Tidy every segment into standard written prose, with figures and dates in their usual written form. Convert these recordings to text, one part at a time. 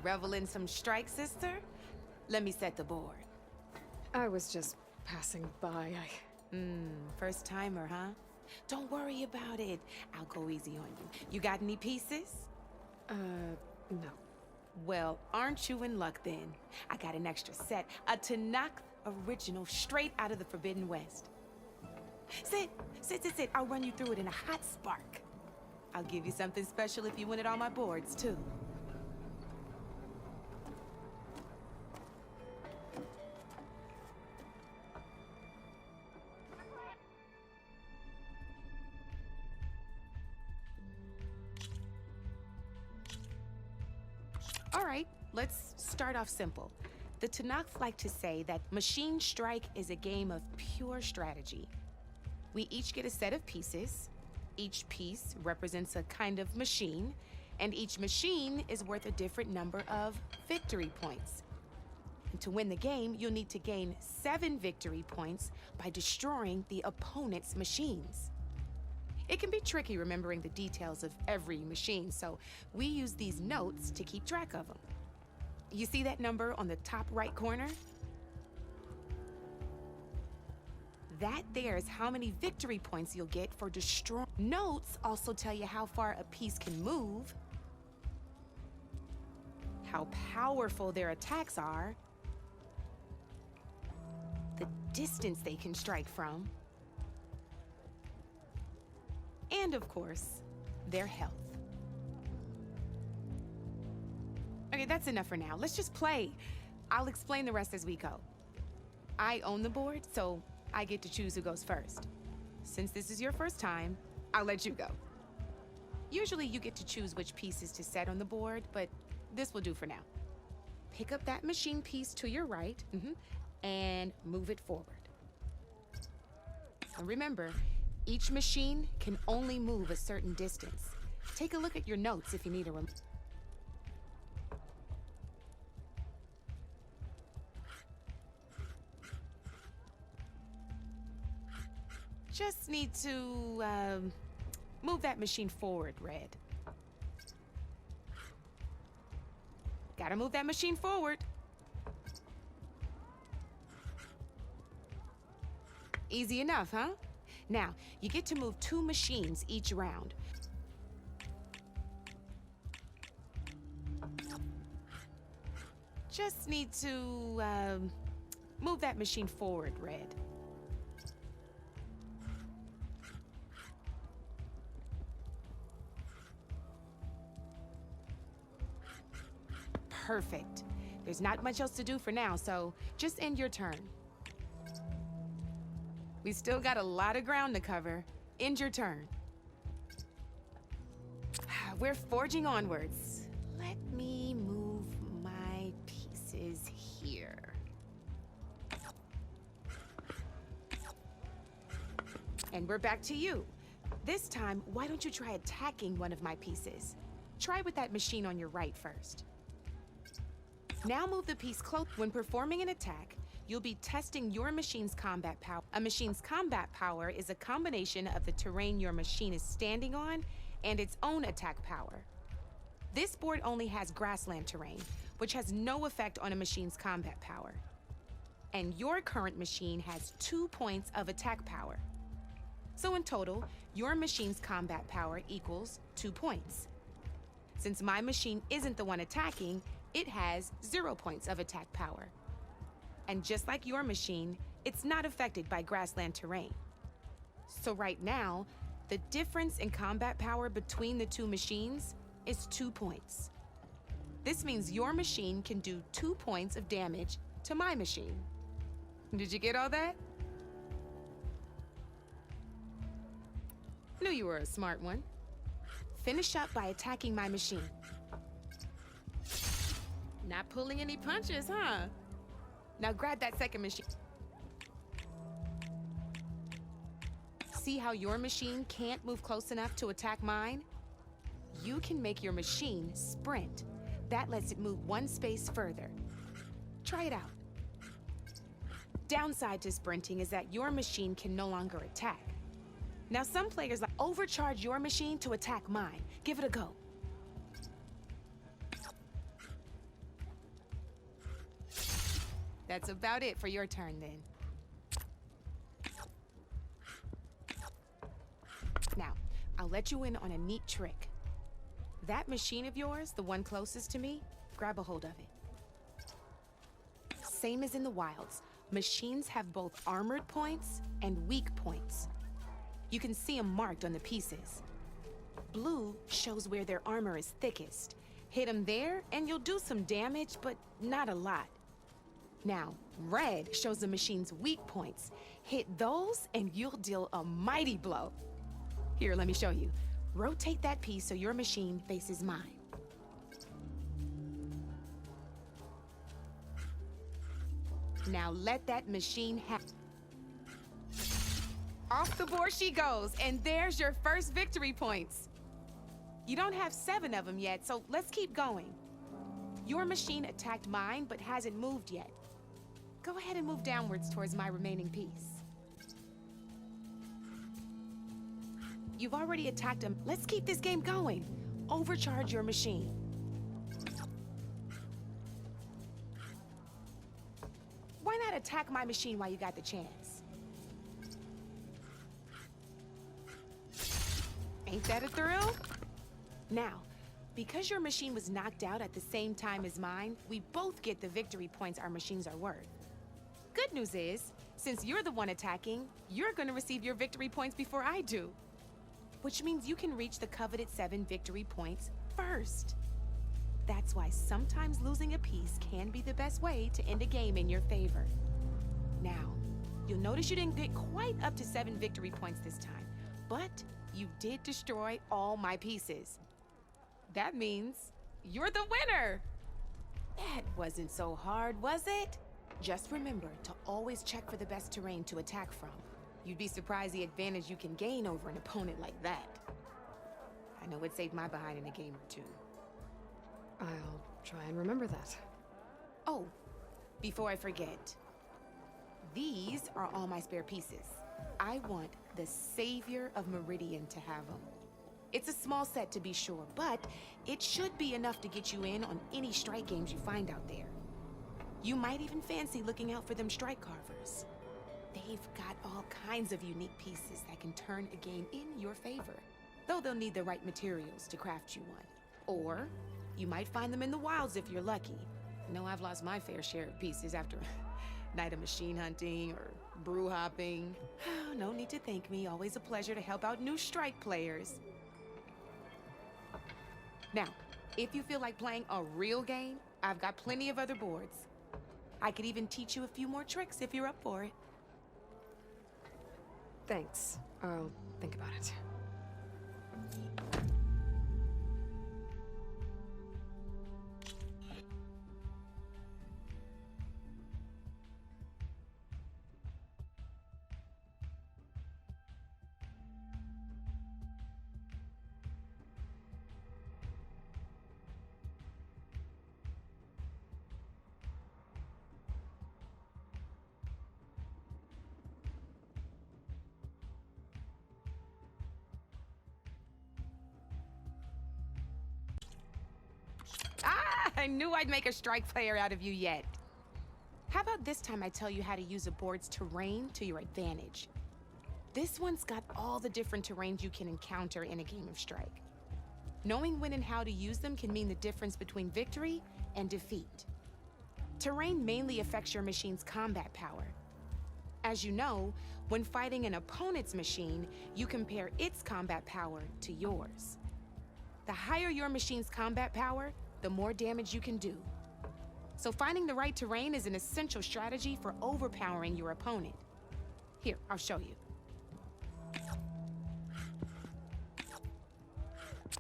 revel in some strike, sister? Let me set the board. I was just passing by. First timer, huh? Don't worry about it. I'll go easy on you. You got any pieces? No. Well, aren't you in luck then? I got an extra set, a Tanakh original straight out of the Forbidden West. Sit. I'll run you through it in a hot spark. I'll give you something special if you win it on my boards, too. All right, let's start off simple. The Tanakh like to say that Machine Strike is a game of pure strategy. We each get a set of pieces. Each piece represents a kind of machine, and each machine is worth a different number of victory points. And to win the game, you'll need to gain 7 victory points by destroying the opponent's machines. It can be tricky remembering the details of every machine, so we use these notes to keep track of them. You see that number on the top right corner? That there is how many victory points you'll get for destroying. Notes also tell you how far a piece can move, how powerful their attacks are, the distance they can strike from, and of course, their health. Okay, that's enough for now. Let's just play. I'll explain the rest as we go. I own the board, so I get to choose who goes first. Since this is your first time, I'll let you go. Usually you get to choose which pieces to set on the board, but this will do for now. Pick up that machine piece to your right, and move it forward. And remember, each machine can only move a certain distance. Take a look at your notes if you need a reminder. Just need to, move that machine forward, Red. Gotta move that machine forward. Easy enough, huh? Now, you get to move 2 machines each round. Just need to, move that machine forward, Red. Perfect. There's not much else to do for now, so just end your turn. We still got a lot of ground to cover. End your turn. We're forging onwards. Let me move my pieces here. And we're back to you. This time, why don't you try attacking one of my pieces? Try with that machine on your right first. Now move the piece close. When performing an attack, you'll be testing your machine's combat power. A machine's combat power is a combination of the terrain your machine is standing on and its own attack power. This board only has grassland terrain, which has no effect on a machine's combat power. And your current machine has 2 points of attack power. So in total, your machine's combat power equals 2 points. Since my machine isn't the one attacking, it has 0 points of attack power. And just like your machine, it's not affected by grassland terrain. So right now, the difference in combat power between the 2 machines is 2 points. This means your machine can do 2 points of damage to my machine. Did you get all that? Knew you were a smart one. Finish up by attacking my machine. Not pulling any punches, huh? Now grab that second machine. See how your machine can't move close enough to attack mine? You can make your machine sprint. That lets it move 1 space further. Try it out. Downside to sprinting is that your machine can no longer attack. Now some players like overcharge your machine to attack mine. Give it a go. That's about it for your turn, then. Now, I'll let you in on a neat trick. That machine of yours, the one closest to me, grab a hold of it. Same as in the wilds, machines have both armored points and weak points. You can see them marked on the pieces. Blue shows where their armor is thickest. Hit them there, and you'll do some damage, but not a lot. Now, red shows the machine's weak points. Hit those, and you'll deal a mighty blow. Here, let me show you. Rotate that piece so your machine faces mine. Now let that machine Off the board she goes, and there's your first victory points. You don't have 7 of them yet, so let's keep going. Your machine attacked mine, but hasn't moved yet. Go ahead and move downwards towards my remaining piece. You've already attacked him. Let's keep this game going. Overcharge your machine. Why not attack my machine while you got the chance? Ain't that a thrill? Now, because your machine was knocked out at the same time as mine, we both get the victory points our machines are worth. Good news is, since you're the one attacking, you're gonna receive your victory points before I do. Which means you can reach the coveted 7 victory points first. That's why sometimes losing a piece can be the best way to end a game in your favor. Now, you'll notice you didn't get quite up to 7 victory points this time, but you did destroy all my pieces. That means you're the winner! That wasn't so hard, was it? Just remember to always check for the best terrain to attack from. You'd be surprised the advantage you can gain over an opponent like that. I know it saved my behind in a game or 2. I'll try and remember that. Oh, before I forget, these are all my spare pieces. I want the Savior of Meridian to have them. It's a small set to be sure, but it should be enough to get you in on any strike games you find out there. You might even fancy looking out for them strike carvers. They've got all kinds of unique pieces that can turn a game in your favor, though they'll need the right materials to craft you one. Or you might find them in the wilds if you're lucky. I know I've lost my fair share of pieces after a night of machine hunting or brew hopping. No need to thank me. Always a pleasure to help out new strike players. Now, if you feel like playing a real game, I've got plenty of other boards. I could even teach you a few more tricks if you're up for it. Thanks. I'll think about it. I knew I'd make a strike player out of you yet. How about this time I tell you how to use a board's terrain to your advantage? This one's got all the different terrains you can encounter in a game of Strike. Knowing when and how to use them can mean the difference between victory and defeat. Terrain mainly affects your machine's combat power. As you know, when fighting an opponent's machine, you compare its combat power to yours. The higher your machine's combat power, the more damage you can do. So finding the right terrain is an essential strategy for overpowering your opponent. Here, I'll show you.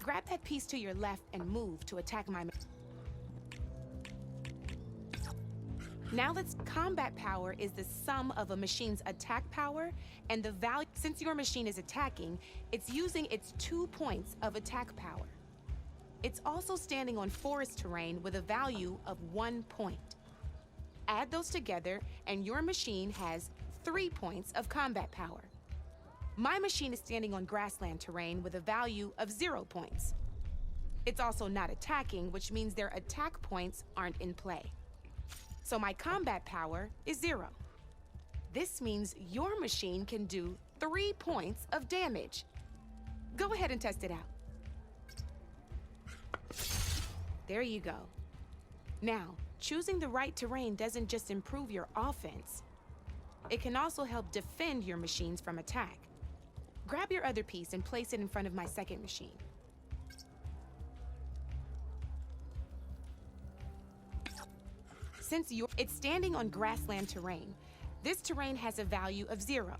Grab that piece to your left and move to attack my... Now combat power is the sum of a machine's attack power and the value. Since your machine is attacking, it's using its 2 points of attack power. It's also standing on forest terrain with a value of 1 point. Add those together and your machine has 3 points of combat power. My machine is standing on grassland terrain with a value of 0 points. It's also not attacking, which means their attack points aren't in play. So my combat power is 0. This means your machine can do 3 points of damage. Go ahead and test it out. There you go. Now, choosing the right terrain doesn't just improve your offense. It can also help defend your machines from attack. Grab your other piece and place it in front of my second machine. Since it's standing on grassland terrain, this terrain has a value of 0.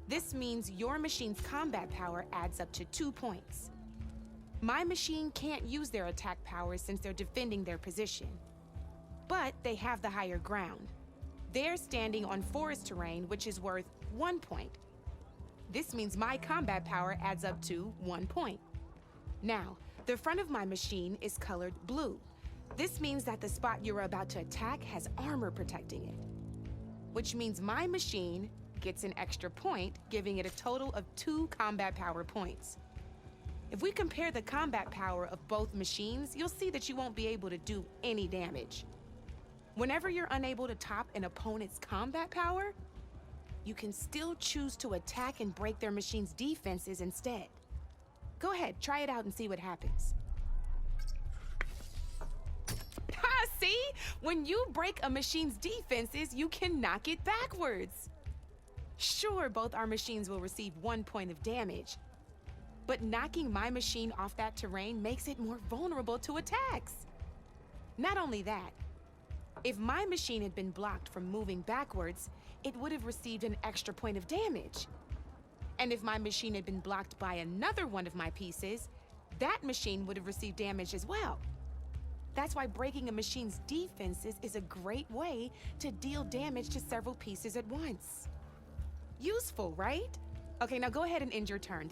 This means your machine's combat power adds up to 2 points. My machine can't use their attack powers since they're defending their position. But they have the higher ground. They're standing on forest terrain, which is worth 1 point. This means my combat power adds up to 1 point. Now, the front of my machine is colored blue. This means that the spot you're about to attack has armor protecting it, which means my machine gets an extra point, giving it a total of 2 combat power points. If we compare the combat power of both machines, you'll see that you won't be able to do any damage. Whenever you're unable to top an opponent's combat power, you can still choose to attack and break their machine's defenses instead. Go ahead, try it out and see what happens. Ha, see? When you break a machine's defenses, you can knock it backwards. Sure, both our machines will receive 1 point of damage, but knocking my machine off that terrain makes it more vulnerable to attacks. Not only that, if my machine had been blocked from moving backwards, it would have received an extra point of damage. And if my machine had been blocked by another one of my pieces, that machine would have received damage as well. That's why breaking a machine's defenses is a great way to deal damage to several pieces at once. Useful, right? Okay, now go ahead and end your turn.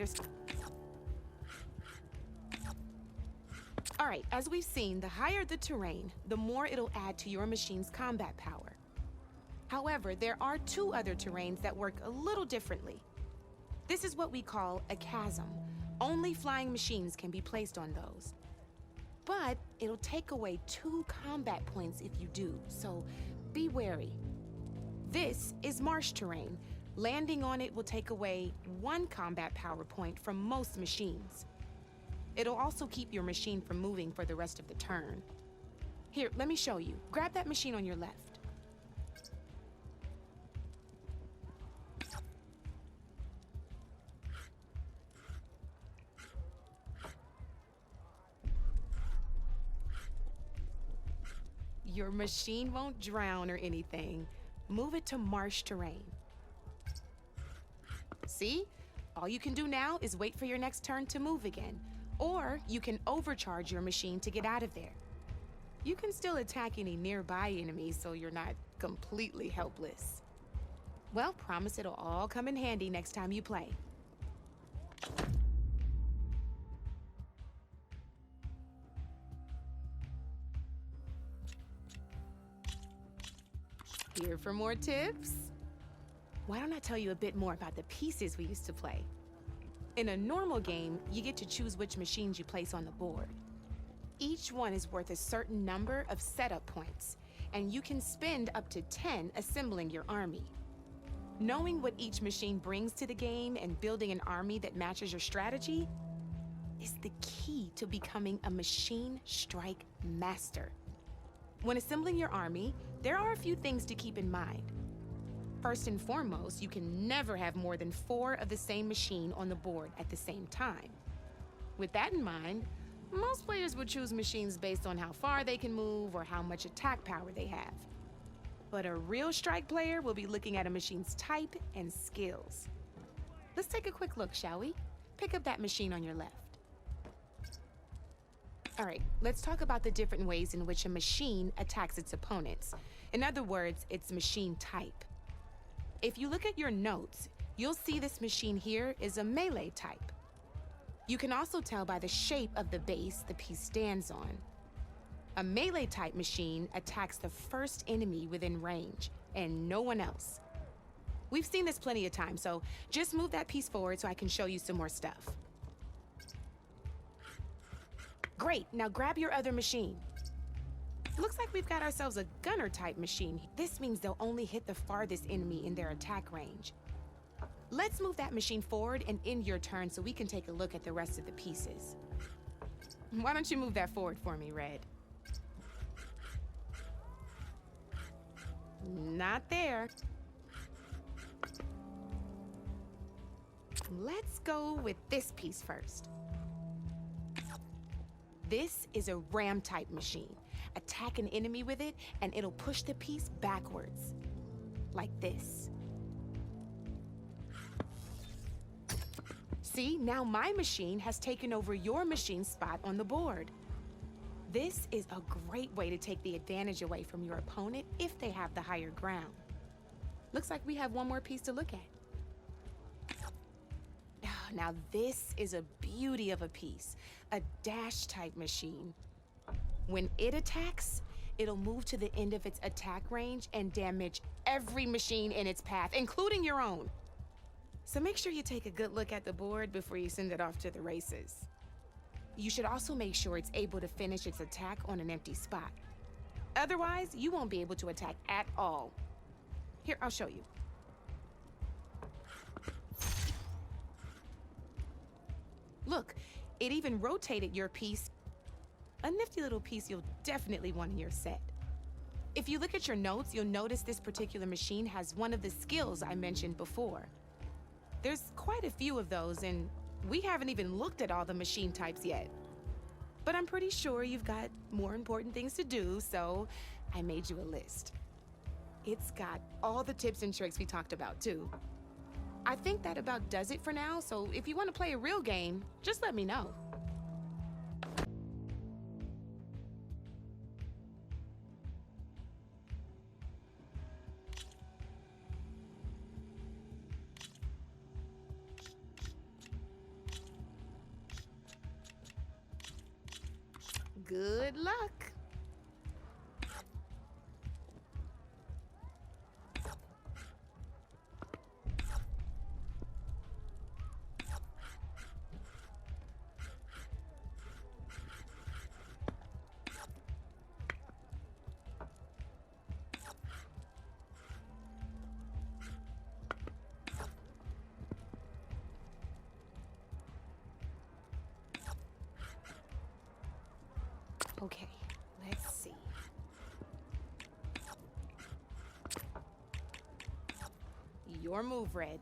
All right, as we've seen, the higher the terrain, the more it'll add to your machine's combat power. However, there are 2 other terrains that work a little differently. This is what we call a chasm. Only flying machines can be placed on those. But it'll take away 2 combat points if you do, so be wary. This is marsh terrain. Landing on it will take away 1 combat power point from most machines. It'll also keep your machine from moving for the rest of the turn. Here, let me show you. Grab that machine on your left. Your machine won't drown or anything. Move it to marsh terrain. See? All you can do now is wait for your next turn to move again. Or you can overcharge your machine to get out of there. You can still attack any nearby enemies so you're not completely helpless. Well, promise it'll all come in handy next time you play. Here for more tips? Why don't I tell you a bit more about the pieces we used to play? In a normal game, you get to choose which machines you place on the board. Each one is worth a certain number of setup points, and you can spend up to 10 assembling your army. Knowing what each machine brings to the game and building an army that matches your strategy is the key to becoming a machine strike master. When assembling your army, there are a few things to keep in mind. First and foremost, you can never have more than 4 of the same machine on the board at the same time. With that in mind, most players would choose machines based on how far they can move or how much attack power they have. But a real strike player will be looking at a machine's type and skills. Let's take a quick look, shall we? Pick up that machine on your left. All right, let's talk about the different ways in which a machine attacks its opponents. In other words, its machine type. If you look at your notes, you'll see this machine here is a melee type. You can also tell by the shape of the base the piece stands on. A melee type machine attacks the first enemy within range, and no one else. We've seen this plenty of times, so just move that piece forward so I can show you some more stuff. Great, now grab your other machine. Looks like we've got ourselves a gunner-type machine. This means they'll only hit the farthest enemy in their attack range. Let's move that machine forward and end your turn so we can take a look at the rest of the pieces. Why don't you move that forward for me, Red? Not there. Let's go with this piece first. This is a ram-type machine. Attack an enemy with it, and it'll push the piece backwards. Like this. See, now my machine has taken over your machine's spot on the board. This is a great way to take the advantage away from your opponent if they have the higher ground. Looks like we have one more piece to look at. Now this is a beauty of a piece, a dash-type machine. When it attacks, it'll move to the end of its attack range and damage every machine in its path, including your own. So make sure you take a good look at the board before you send it off to the races. You should also make sure it's able to finish its attack on an empty spot. Otherwise, you won't be able to attack at all. Here, I'll show you. Look, it even rotated your piece. A nifty little piece you'll definitely want in your set. If you look at your notes, you'll notice this particular machine has one of the skills I mentioned before. There's quite a few of those, and we haven't even looked at all the machine types yet. But I'm pretty sure you've got more important things to do, so I made you a list. It's got all the tips and tricks we talked about, too. I think that about does it for now, so if you want to play a real game, just let me know. Good luck. Okay, let's see. Your move, Red.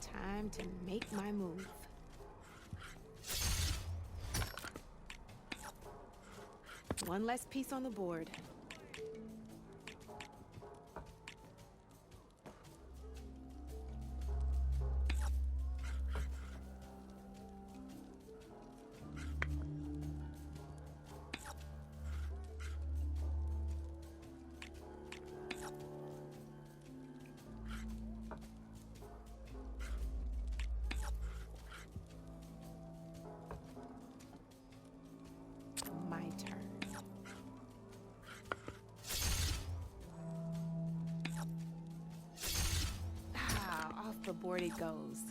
Time to make my move. One less piece on the board. My turn. Off the board it goes.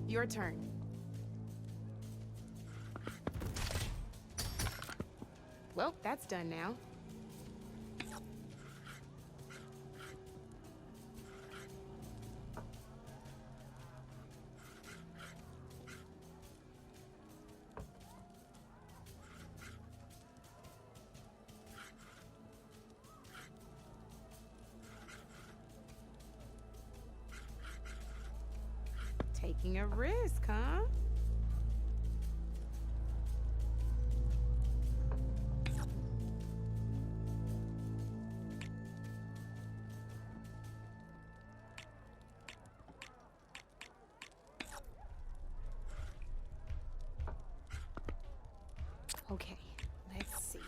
Your turn. Well, that's done now. Taking a risk, huh? Okay, let's see.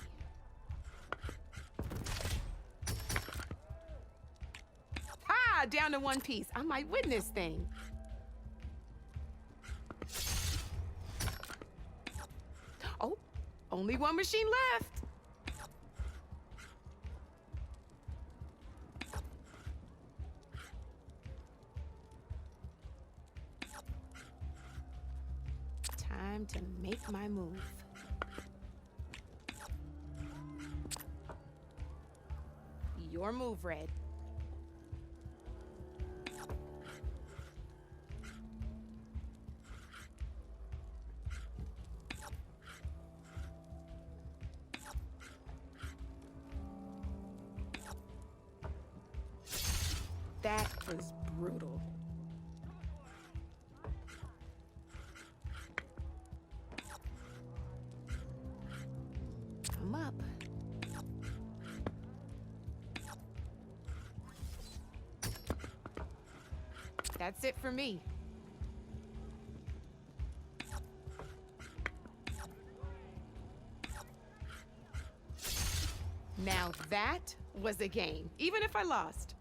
Ah, down to one piece. I might win this thing. Oh, only one machine left. Time to make my move. Your move, Red. That was brutal. I'm up. That's it for me. Now that was a game, even if I lost.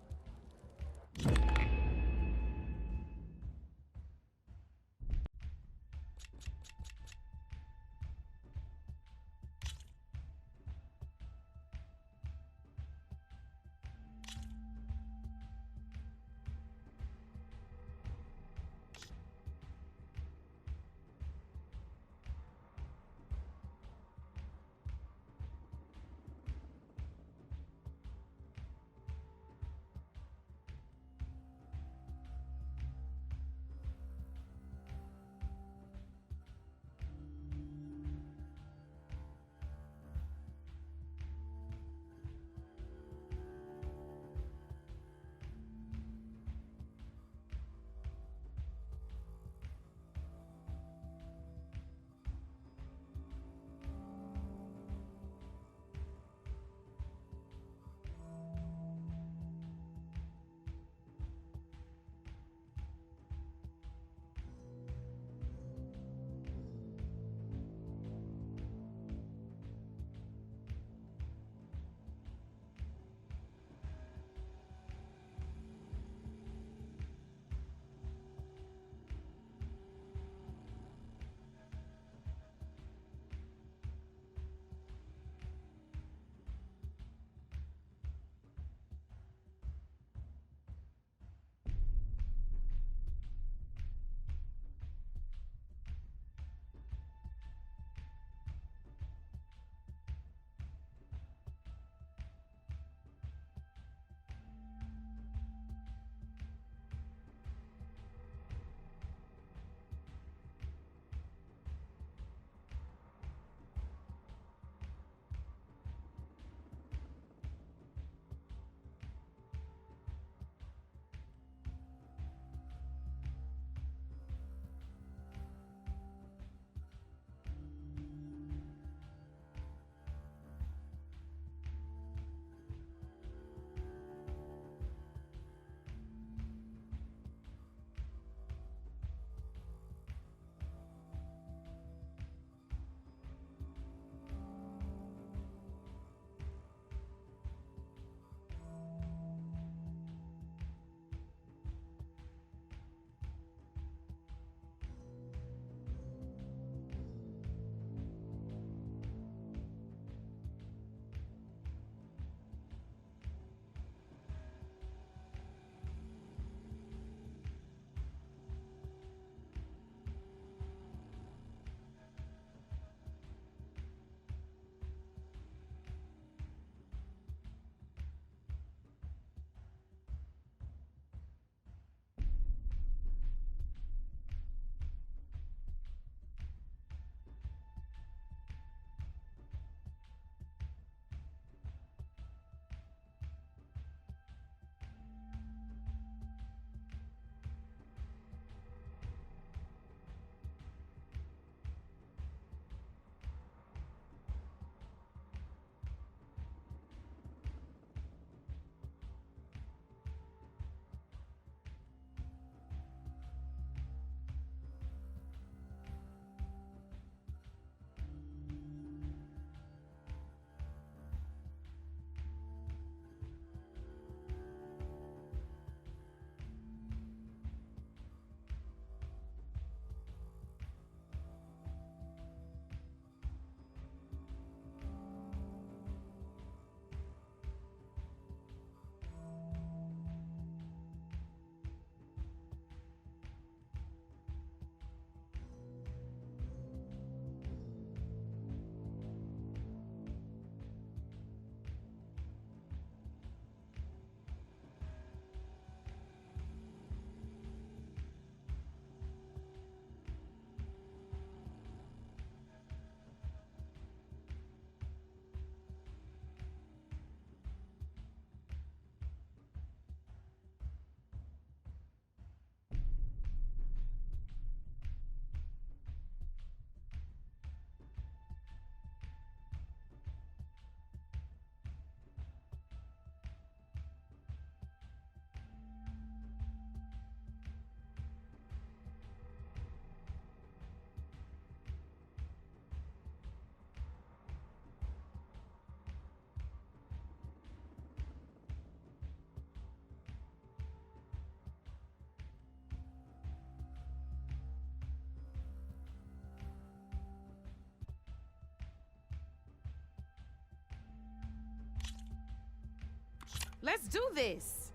Let's do this!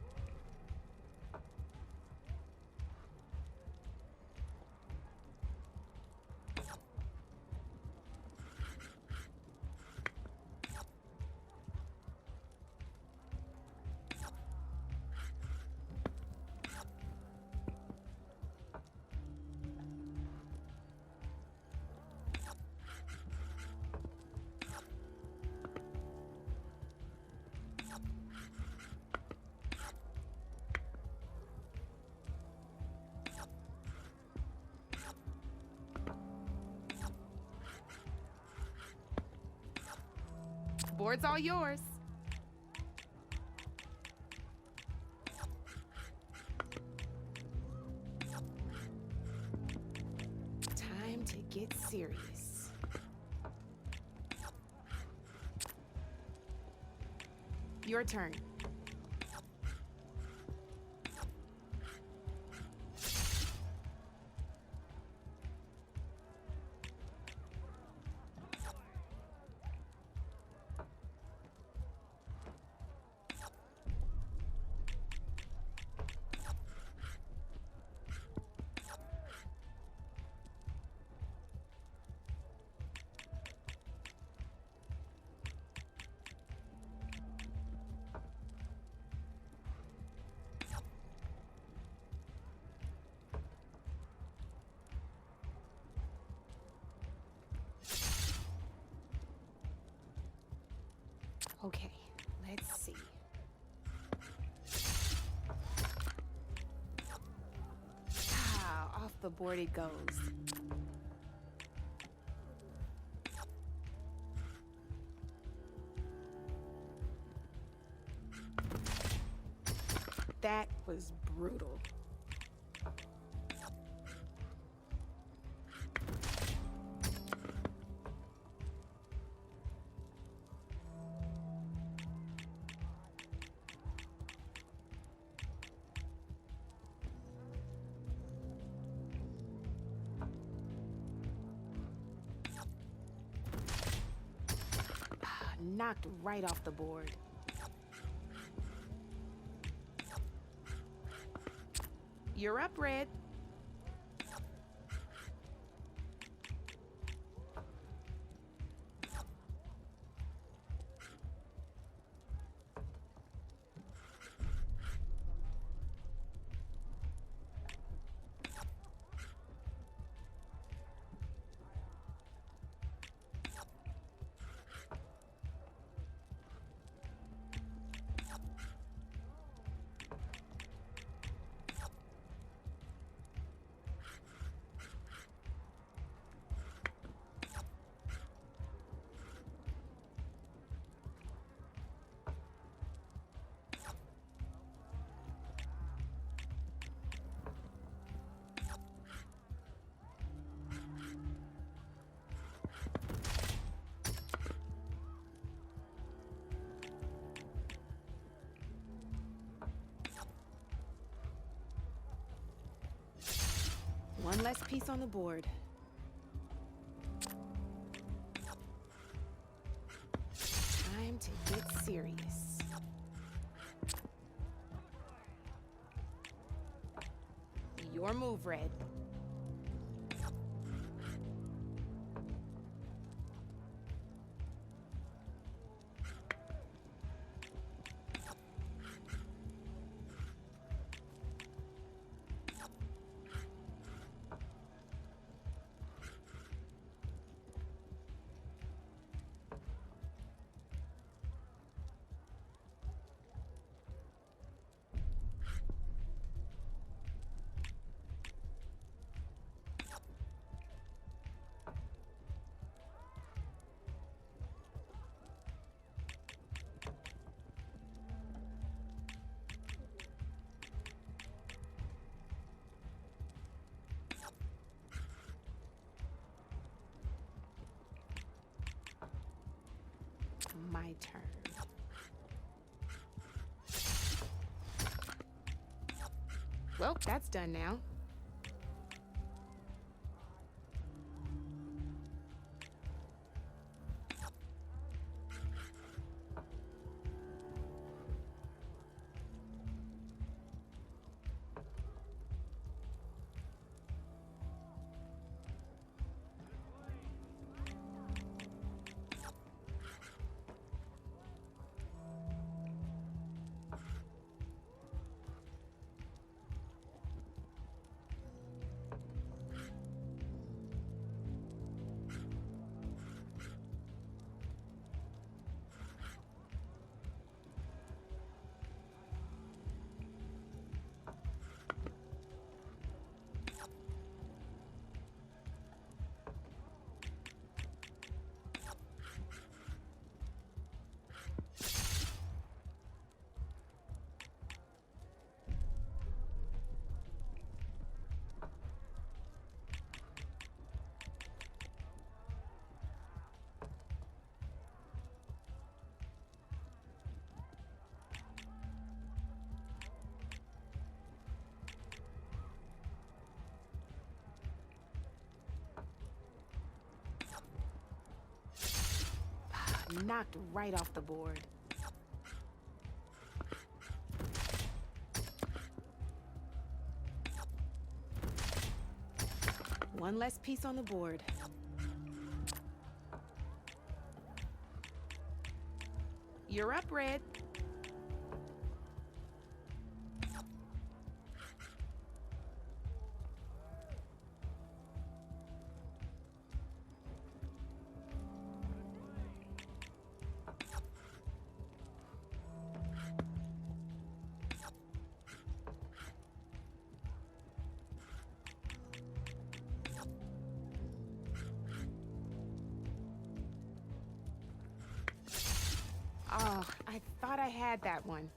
Board's all yours. Time to get serious. Your turn. Okay, let's see. Ah, off the board it goes. That was brutal. Knocked right off the board. You're up, Red. One less piece on the board. Time to get serious. Your move, Red. My turn. Well, that's done now. knocked right off the board. One less piece on the board. You're up, Red. Oh, I thought I had that one.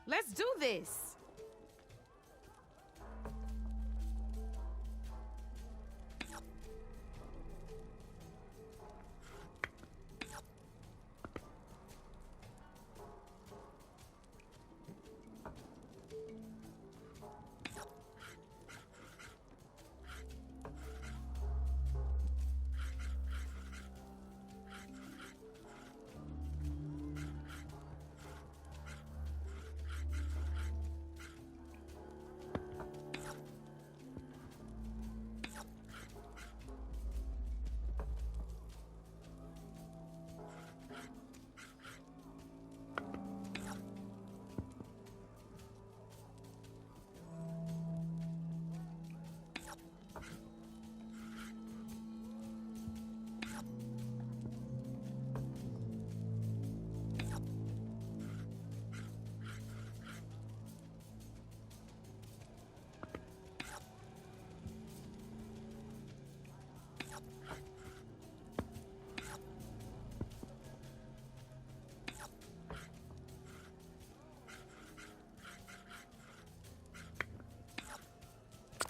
Let's do this!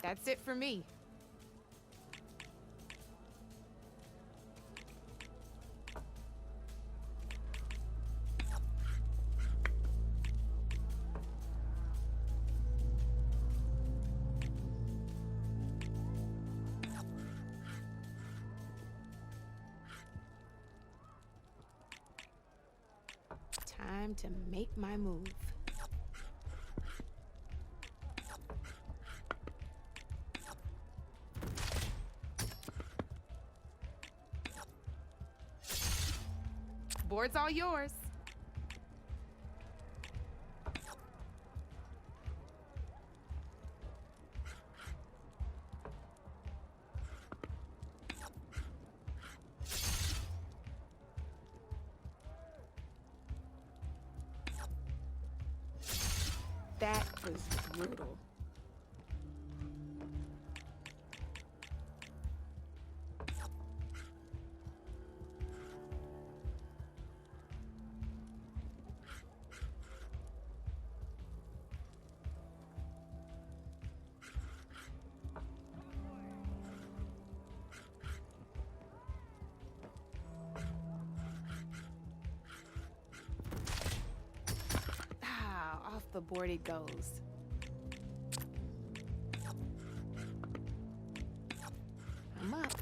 That's it for me. Time to make my move. Board's all yours. That was brutal. Off the board it goes. I'm up.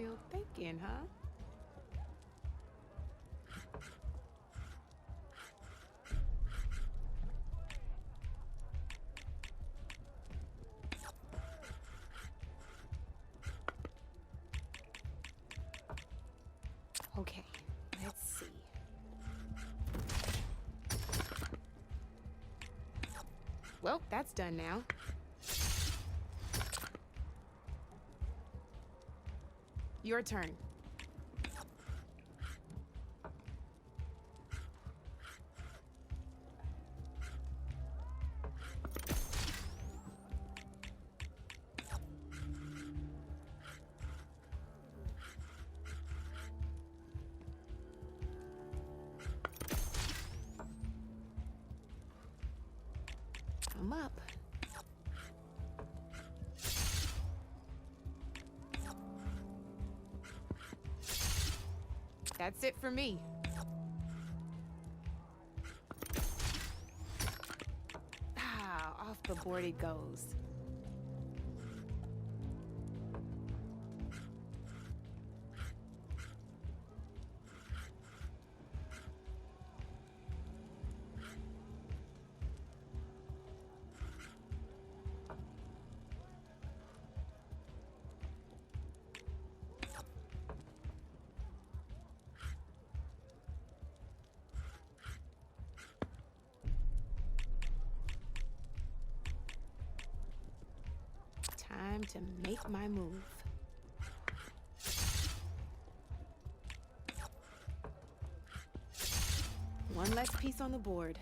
Still thinking, huh? Okay, let's see. Well, that's done now. Your turn. I'm up. That's it for me. Ah, off the board it goes. Time to make my move. One less piece on the board.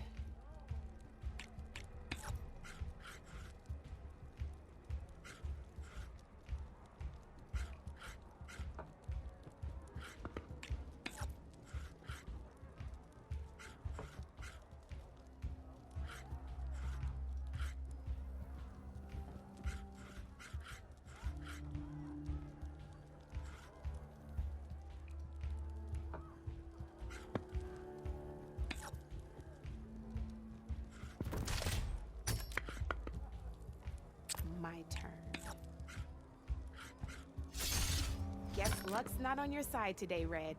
My turn. Guess luck's not on your side today, Red.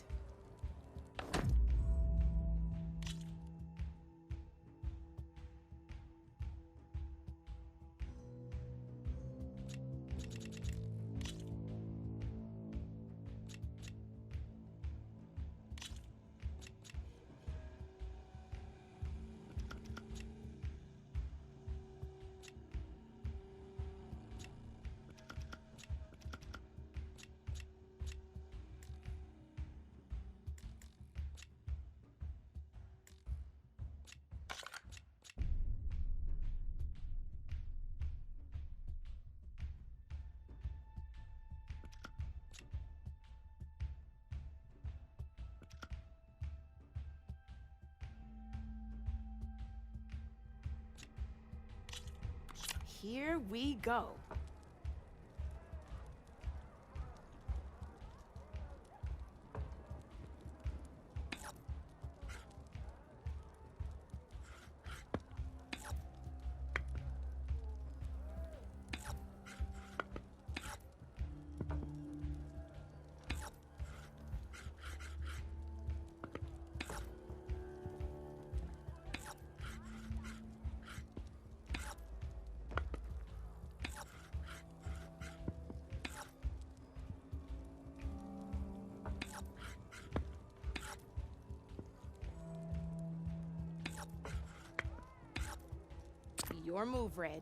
Here we go. Your move, Red.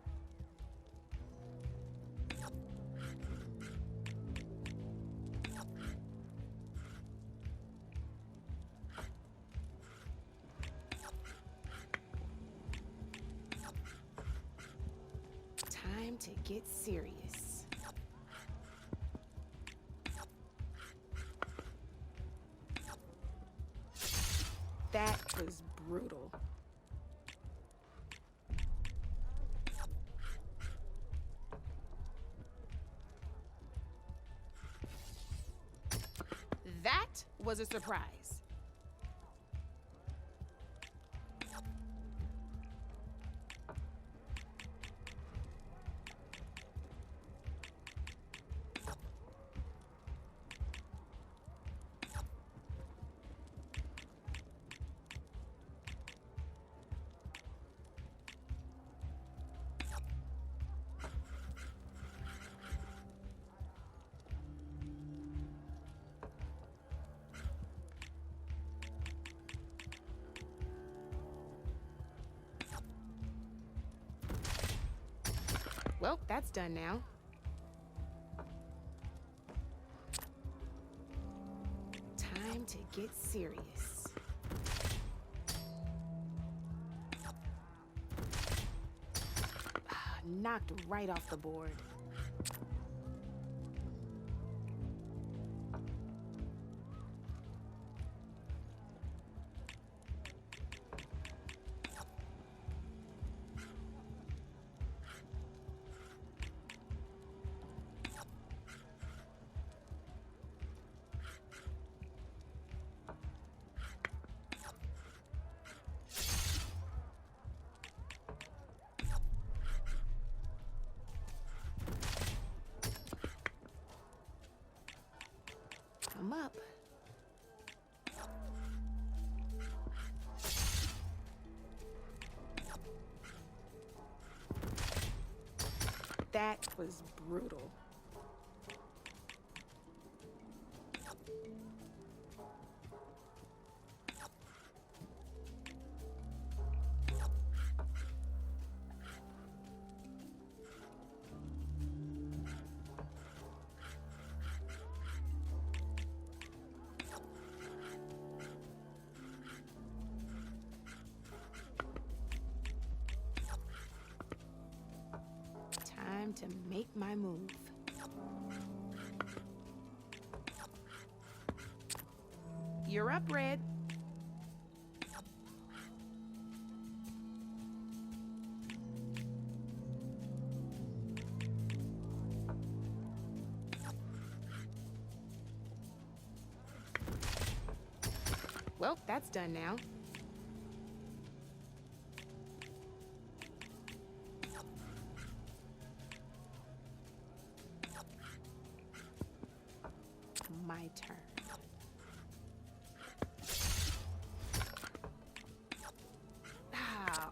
Time to get serious. That was brutal. That was a surprise. Well, that's done now. Time to get serious. Knocked right off the board. I'm up. That was brutal. Time to make my move. You're up, Red. Well, that's done now. My turn.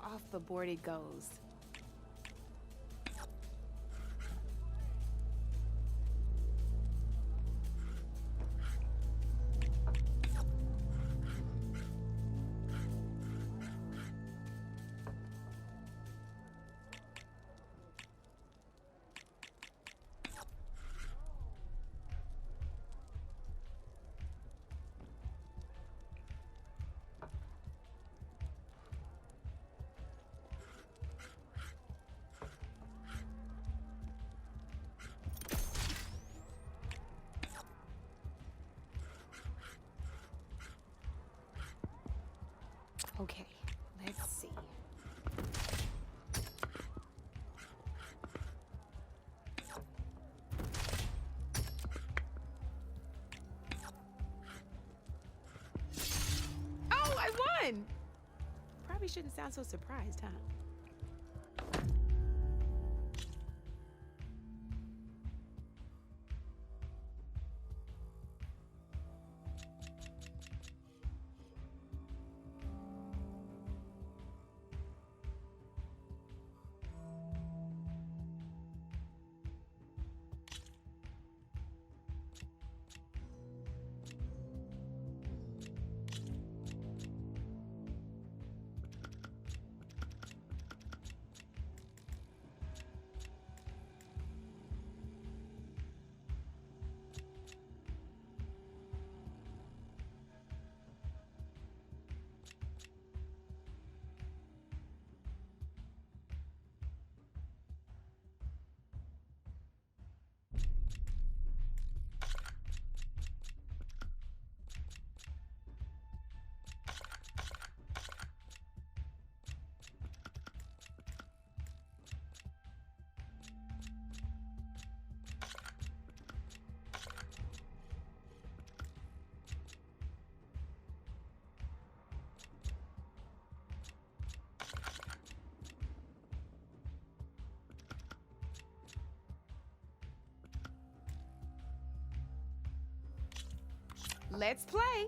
Off the board it goes. Okay, let's see. Oh, I won! Probably shouldn't sound so surprised, huh? Let's play.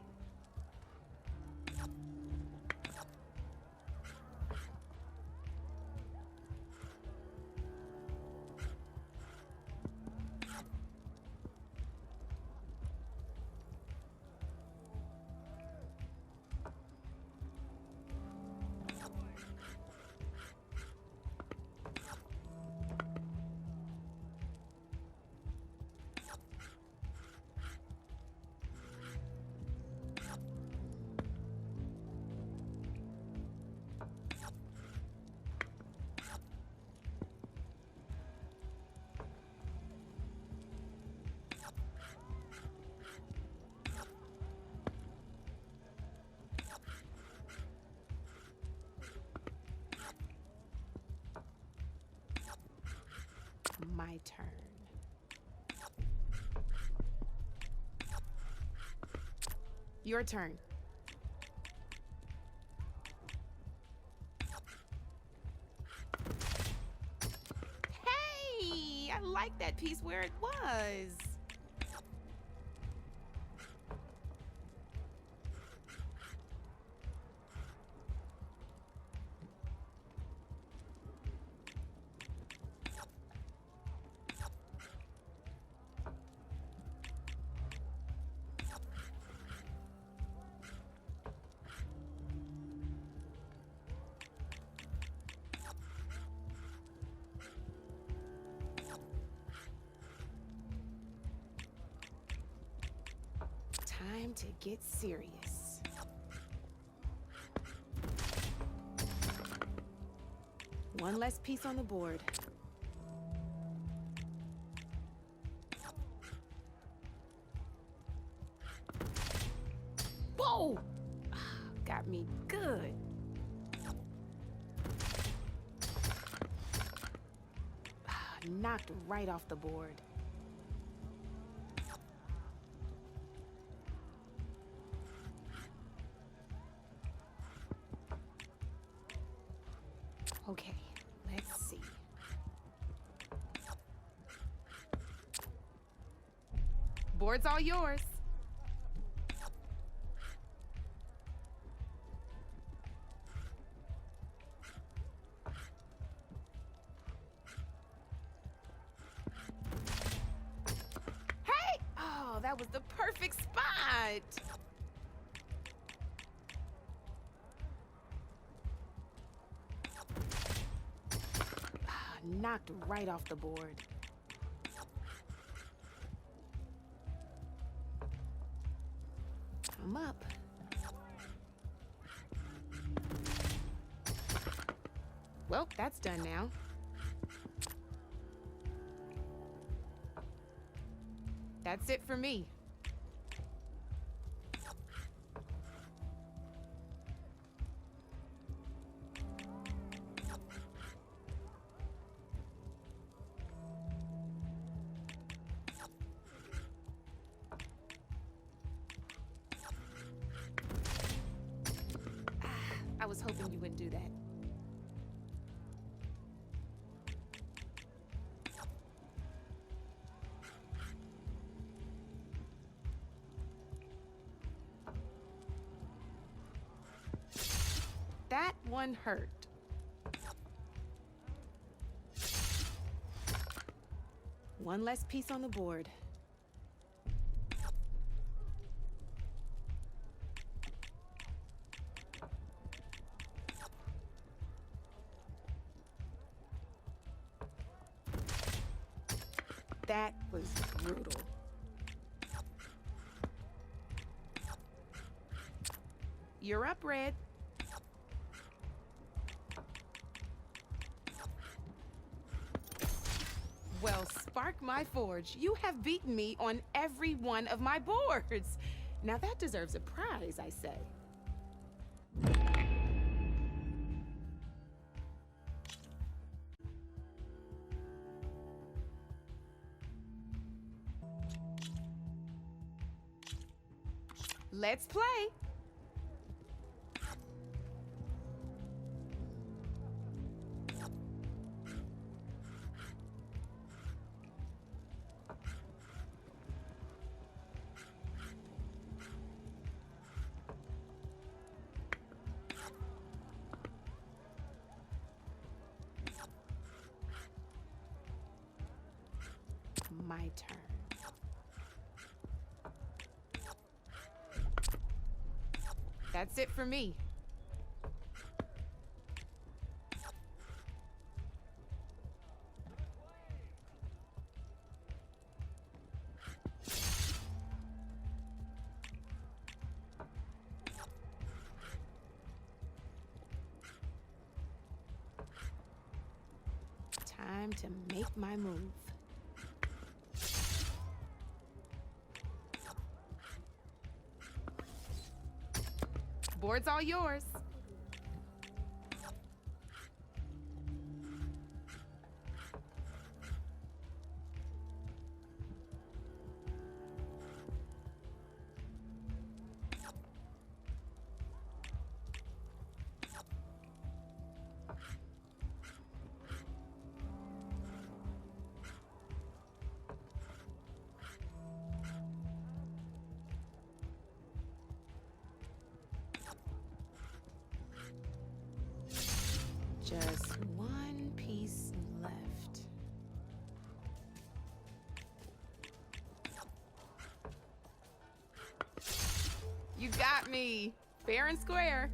My turn. Your turn. Hey, I like that piece where it was. Time to get serious. One less piece on the board. Whoa! Got me good. Knocked right off the board. Okay, let's see. Board's all yours. Hey! Oh, that was the perfect spot. Knocked right off the board. I'm up. Well, that's done now. That's it for me. I was hoping you wouldn't do that. That one hurt. One less piece on the board. That was brutal. You're up, Red. Well, spark my forge. You have beaten me on every one of my boards. Now that deserves a prize, I say. Let's play. My turn. That's it for me. Time to make my move. Board's all yours. Just one piece left. You got me! Fair and square.